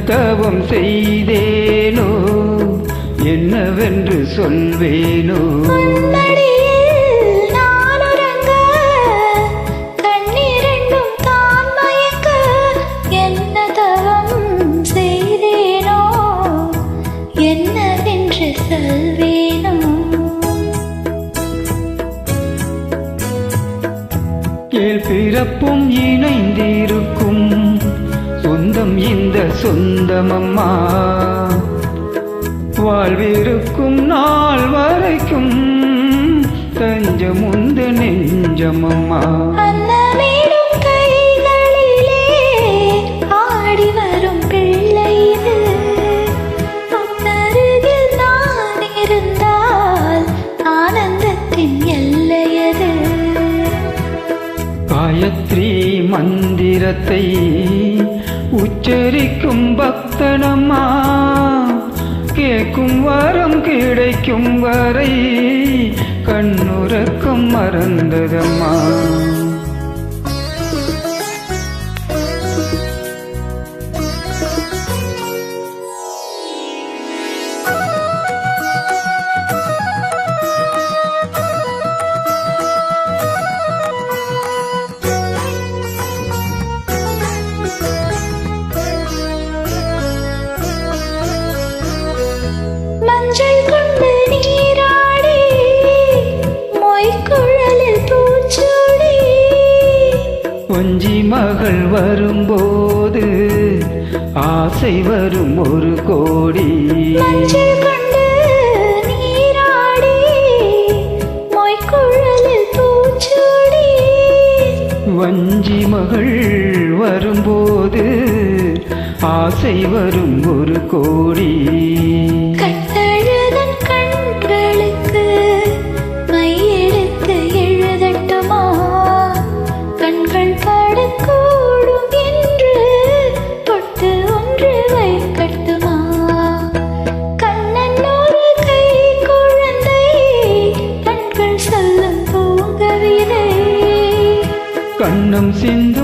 தவம் செய்தேனோ என்னவென்று சொல்வேனோ. கேள் பிறப்பும் இணைந்திருக்கும் சொந்தம் இந்த சொந்தமம்மா. வாழ்விருக்கும் நாள் வரைக்கும் தஞ்சம் உந்த நெஞ்சமம்மா. காயத்ரி மந்திரத்தை உச்சரிக்கும் பக்தனம்மா. கேட்கும் வரம் கிடைக்கும் வரை கண்ணுறக்கம் மறந்ததம்மா. மஞ்சள் கொண்டு நீராடி மொய்க்குழலில் பூச்சூடி கொஞ்சி மகள் வரும்போது ஆசை வரும் ஒரு கோடி. மஞ்சள் கொண்டு நீராடி மொய்க்குழலில் பூச்சூடி வஞ்சி மகள் வரும்போது ஆசை வரும் ஒரு கோடி. கட்டழகன் கண்களுக்கு மையெழுத்து எழுதட்டுமா? கண்கள் படக்கூடும் என்று தொட்டு ஒன்று வைக்கட்டுமா? கண்ணன் ஒரு கை குழந்தை கண்கள் சொல்லும் பூங்கவிதை. கண்ணம் சிந்த